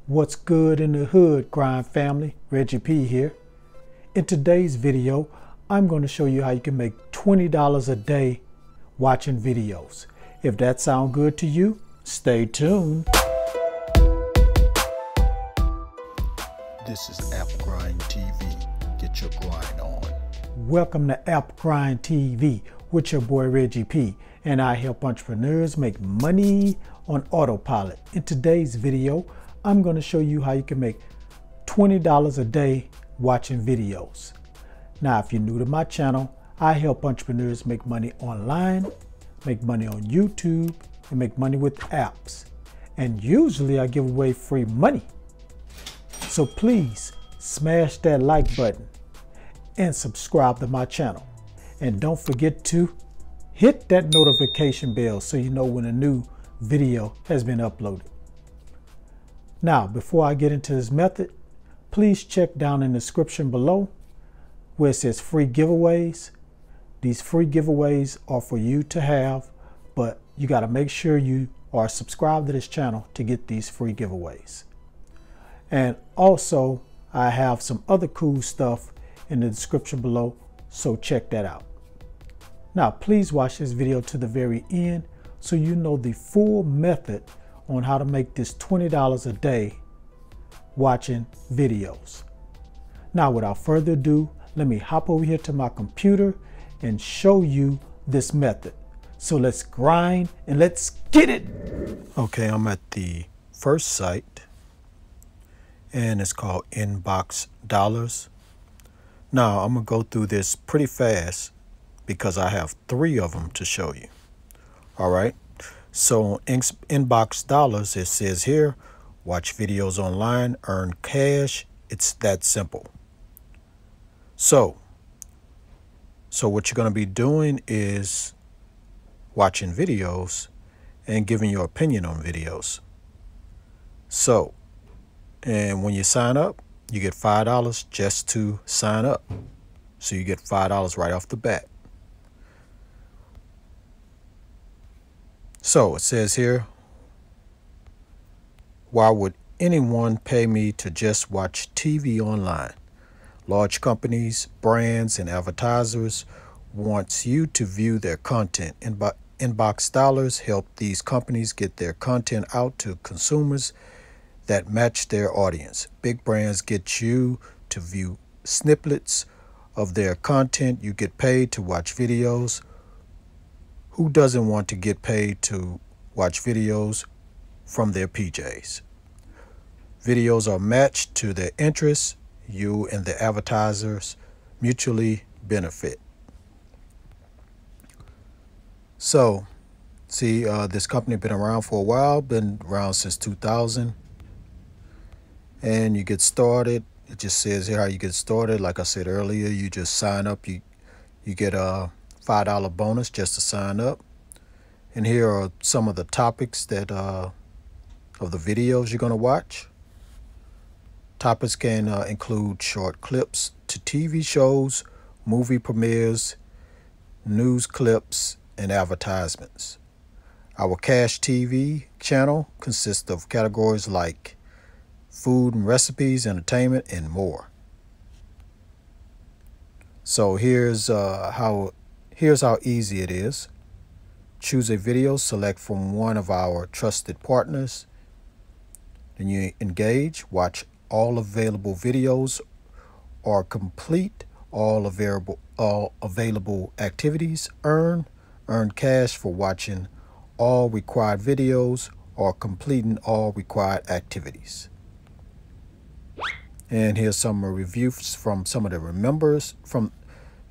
What's good in the hood, grind family? Reggie P here. In today's video, I'm going to show you how you can make $20 a day watching videos. If that sounds good to you, stay tuned. This is App Grind TV. Get your grind on. Welcome to App Grind TV with your boy Reggie P, and I help entrepreneurs make money on autopilot. In today's video, I'm going to show you how you can make $20 a day watching videos. Now, if you're new to my channel, I help entrepreneurs make money online, make money on YouTube, and make money with apps. And usually I give away free money. So please smash that like button and subscribe to my channel. And don't forget to hit that notification bell so you know when a new video has been uploaded. Now, before I get into this method, please check down in the description below where it says free giveaways. These free giveaways are for you to have, but you got to make sure you are subscribed to this channel to get these free giveaways. And also, I have some other cool stuff in the description below, so check that out. Now, please watch this video to the very end so you know the full method on how to make this $20 a day watching videos. Now, without further ado, let me hop over here to my computer and show you this method. So let's grind and let's get it. Okay, I'm at the first site and it's called Inbox Dollars. Now, I'm gonna go through this pretty fast because I have 3 of them to show you. All right. So in Inbox Dollars, it says here, watch videos online, earn cash. It's that simple. So what you're going to be doing is watching videos and giving your opinion on videos. So, and when you sign up, you get $5 just to sign up. So you get $5 right off the bat. So it says here, why would anyone pay me to just watch TV online? Large companies, brands, and advertisers wants you to view their content. Inbox Dollars help these companies get their content out to consumers that match their audience. Big brands get you to view snippets of their content. You get paid to watch videos. Who doesn't want to get paid to watch videos from their PJs? Videos are matched to their interests. You and the advertisers mutually benefit. So, see, this company been around for a while, been around since 2000. And you get started. It just says here how you get started. Like I said earlier, you just sign up. You get a $5 bonus just to sign up. And here are some of the topics that of the videos you're going to watch. Topics can include short clips to TV shows, movie premieres, news clips, and advertisements. Our Cash TV channel consists of categories like food and recipes, entertainment, and more. So here's how easy it is. Choose a video, select from one of our trusted partners. Then you engage, watch all available videos or complete all available activities. Earn cash for watching all required videos or completing all required activities. And here's some reviews from some of the members.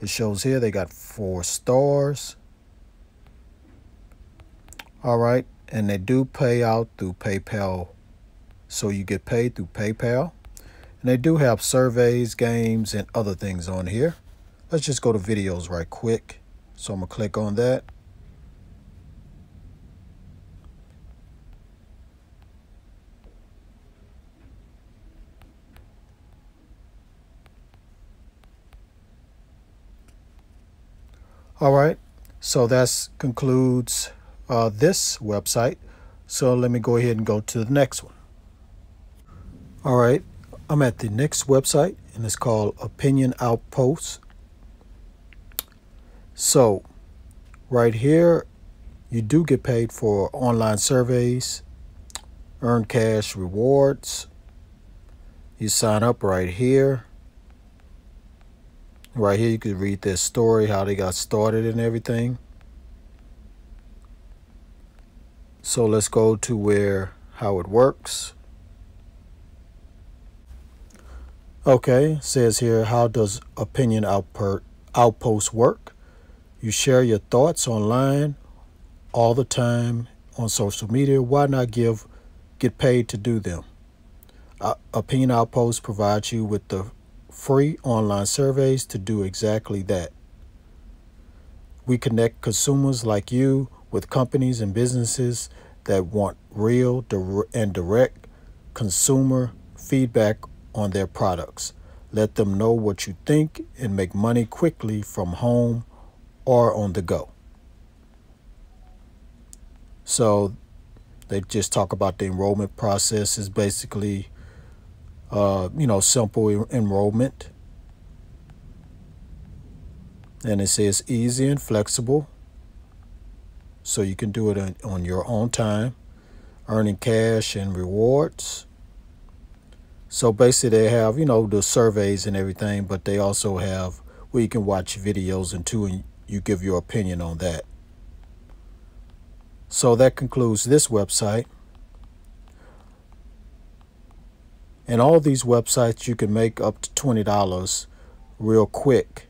It shows here they got 4 stars. All right, and they do pay out through PayPal. So you get paid through PayPal. And they do have surveys, games, and other things on here. Let's just go to videos right quick. So I'm gonna click on that. All right, so that concludes this website. So let me go ahead and go to the next one. All right, I'm at the next website, and it's called Opinion Outpost. So right here, you do get paid for online surveys, earn cash rewards. You sign up right here. Right here, you can read their story, how they got started and everything. So let's go to how it works. Okay, it says here, how does Opinion Outpost work? You share your thoughts online all the time on social media. Why not get paid to do them? Opinion Outpost provides you with the free online surveys to do exactly that. We connect consumers like you with companies and businesses that want real and direct consumer feedback on their products. Let them know what you think and make money quickly from home or on the go. So they just talk about the enrollment process is basically, simple enrollment. And it says easy and flexible. So you can do it on your own time, earning cash and rewards. So basically they have, the surveys and everything, but they also have where you can watch videos and you give your opinion on that. So that concludes this website. And all these websites, you can make up to $20 real quick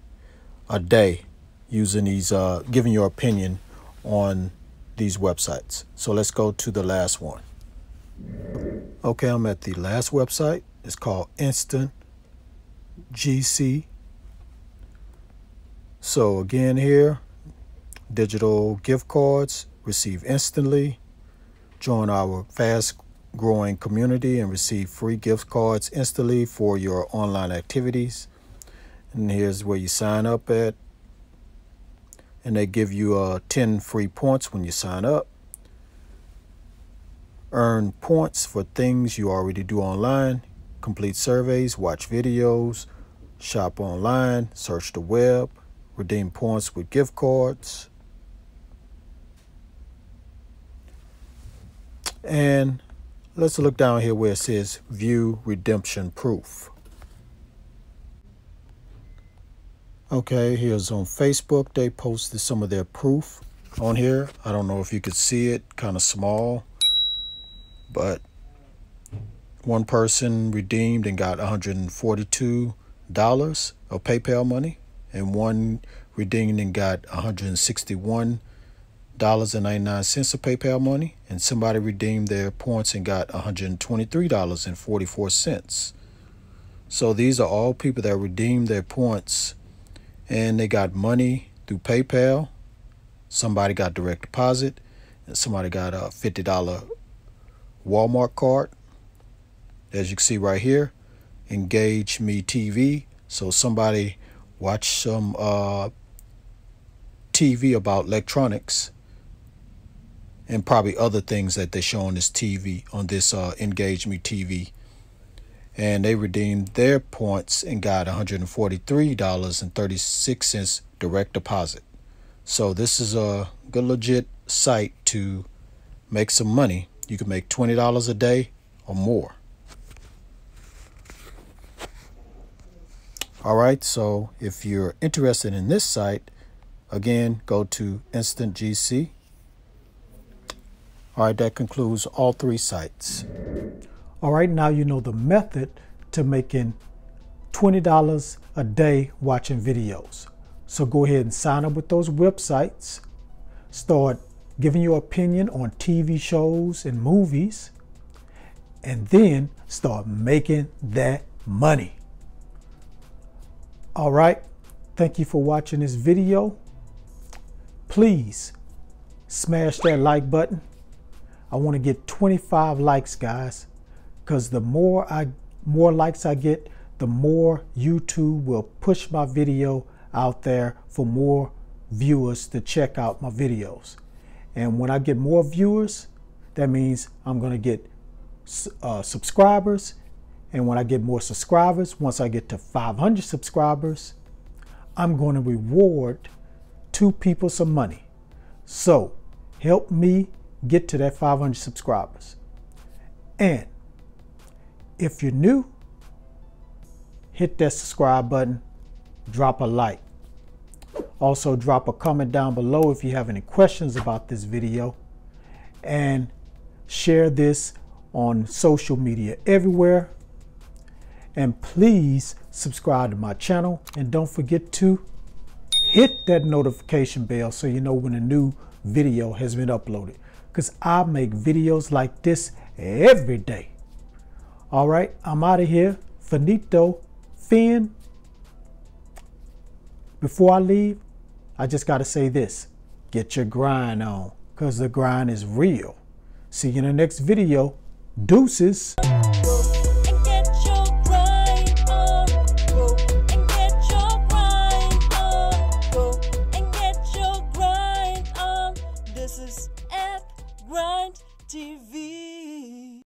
a day using these, giving your opinion on these websites. So let's go to the last one. Okay, I'm at the last website. It's called Instant GC. So again here, digital gift cards, receive instantly. Join our fast growing community and receive free gift cards instantly for your online activities. And here's where you sign up at. And they give you 10 free points when you sign up. Earn points for things you already do online. Complete surveys, watch videos, shop online, search the web, redeem points with gift cards. And let's look down here where it says view redemption proof. Okay, here's on Facebook. They posted some of their proof on here. I don't know if you could see it, kind of small, but one person redeemed and got $142 of PayPal money, and one redeemed and got $161.99 of PayPal money, and somebody redeemed their points and got $123.44. So these are all people that redeemed their points and they got money through PayPal. Somebody got direct deposit, and somebody got a $50 Walmart card. As you can see right here, Engage Me TV. So somebody watched some TV about electronics and probably other things that they show on this TV, on this Engage Me TV. And they redeemed their points and got $143.36 direct deposit. So this is a good legit site to make some money. You can make $20 a day or more. All right, so if you're interested in this site, again, go to Instant GC. All right, that concludes all three sites. All right, now you know the method to making $20 a day watching videos. So go ahead and sign up with those websites. Start giving your opinion on TV shows and movies. And then start making that money. All right, thank you for watching this video. Please smash that like button. I want to get 25 likes, guys, because the more likes I get, the more YouTube will push my video out there for more viewers to check out my videos. And when I get more viewers, that means I'm going to get subscribers, And when I get more subscribers, once I get to 500 subscribers, I'm going to reward 2 people some money. So help me get to that 500 subscribers. And if you're new, hit that subscribe button, drop a like. Also drop a comment down below if you have any questions about this video, and share this on social media everywhere. And please subscribe to my channel, and don't forget to hit that notification bell so you know when a new video has been uploaded, because I make videos like this every day. All right, I'm out of here. Finito, Finn. Before I leave, I just got to say this: get your grind on, because the grind is real. See you in the next video. Deuces. This is Grind TV.